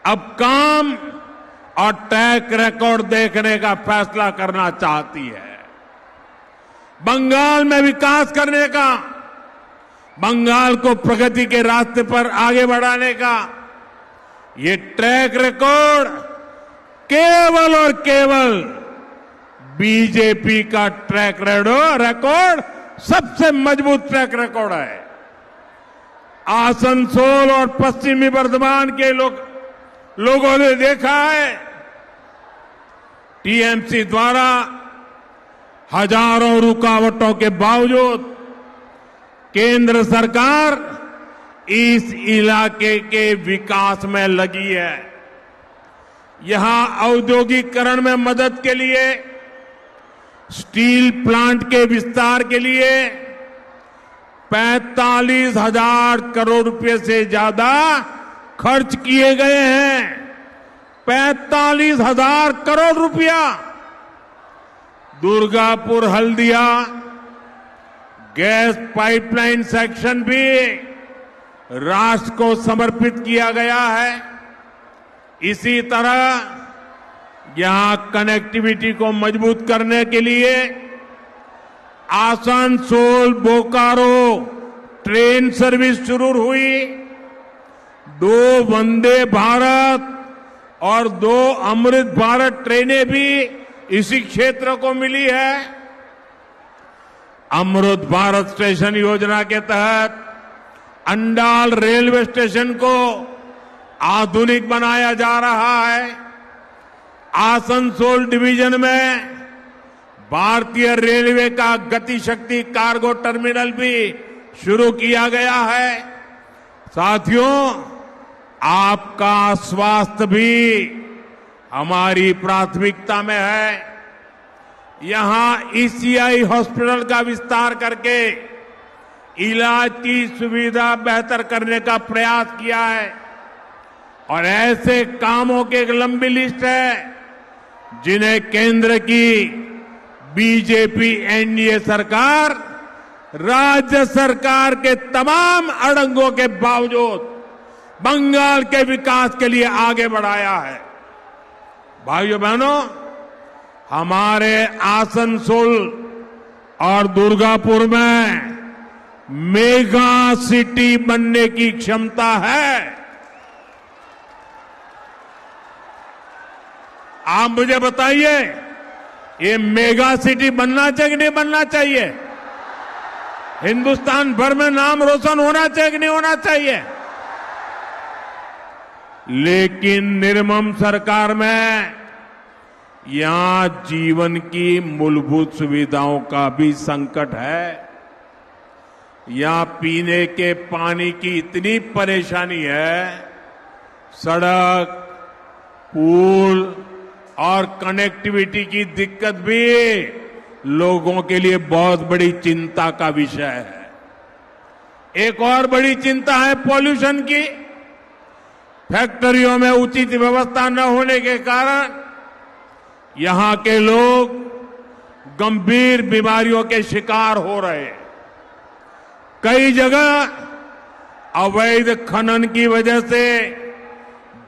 अब काम और ट्रैक रिकॉर्ड देखने का फैसला करना चाहती है। बंगाल में विकास करने का, बंगाल को प्रगति के रास्ते पर आगे बढ़ाने का ये ट्रैक रिकॉर्ड केवल और केवल बीजेपी का ट्रैक रिकॉर्ड सबसे मजबूत ट्रैक रिकॉर्ड है। आसनसोल और पश्चिमी बर्धमान के लोगों ने देखा है, टीएमसी द्वारा हजारों रुकावटों के बावजूद केंद्र सरकार इस इलाके के विकास में लगी है। यहां औद्योगिकरण में मदद के लिए, स्टील प्लांट के विस्तार के लिए 45,000 करोड़ रुपए से ज्यादा खर्च किए गए हैं। 45,000 करोड़ रुपया। Durgapur Haldia gas pipeline section भी राष्ट्र को समर्पित किया गया है। इसी तरह यहां कनेक्टिविटी को मजबूत करने के लिए आसनसोल बोकारो ट्रेन सर्विस शुरू हुई। 2 वंदे भारत और 2 अमृत भारत ट्रेनें भी इसी क्षेत्र को मिली है। अमृत भारत स्टेशन योजना के तहत अंडाल रेलवे स्टेशन को आधुनिक बनाया जा रहा है। आसनसोल डिवीजन में भारतीय रेलवे का गति शक्ति कार्गो टर्मिनल भी शुरू किया गया है। साथियों, आपका स्वास्थ्य भी हमारी प्राथमिकता में है। यहां ईसीआई हॉस्पिटल का विस्तार करके इलाज की सुविधा बेहतर करने का प्रयास किया है और ऐसे कामों की एक लंबी लिस्ट है जिन्हें केंद्र की बीजेपी एनडीए सरकार राज्य सरकार के तमाम अड़ंगों के बावजूद बंगाल के विकास के लिए आगे बढ़ाया है। भाइयों बहनों, हमारे आसनसोल और दुर्गापुर में मेगा सिटी बनने की क्षमता है। आप मुझे बताइए, ये मेगा सिटी बनना चाहिए कि नहीं बनना चाहिए? हिंदुस्तान भर में नाम रोशन होना चाहिए कि नहीं होना चाहिए? लेकिन निर्मम सरकार में यहां जीवन की मूलभूत सुविधाओं का भी संकट है। यहां पीने के पानी की इतनी परेशानी है, सड़क, पुल और कनेक्टिविटी की दिक्कत भी लोगों के लिए बहुत बड़ी चिंता का विषय है। एक और बड़ी चिंता है पॉल्यूशन की। फैक्ट्रियों में उचित व्यवस्था न होने के कारण यहां के लोग गंभीर बीमारियों के शिकार हो रहे हैं। कई जगह अवैध खनन की वजह से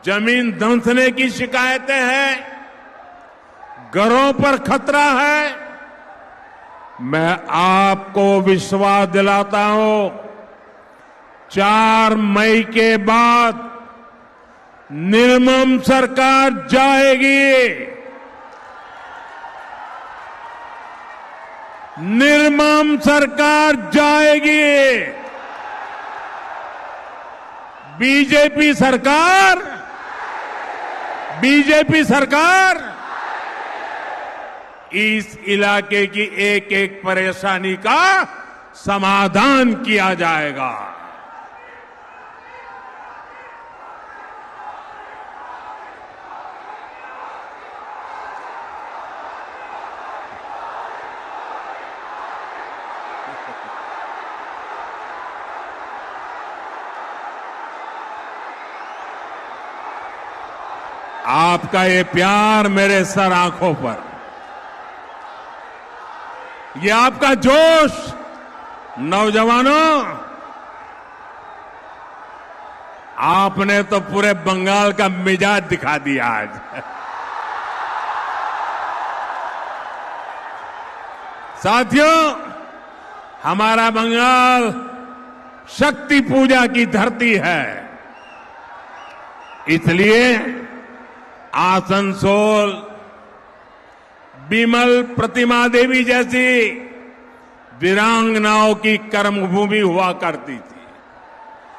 जमीन धंसने की शिकायतें हैं, घरों पर खतरा है। मैं आपको विश्वास दिलाता हूं, 4 मई के बाद निर्मम सरकार जाएगी। निर्मम सरकार जाएगी। बीजेपी सरकार इस इलाके की एक एक परेशानी का समाधान किया जाएगा। आपका ये प्यार मेरे सर आंखों पर, ये आपका जोश, नौजवानों, आपने तो पूरे बंगाल का मिजाज दिखा दिया आज। साथियों, हमारा बंगाल शक्ति पूजा की धरती है, इसलिए आसनसोल बिमल प्रतिमा देवी जैसी वीरांगनाओं की कर्मभूमि हुआ करती थी।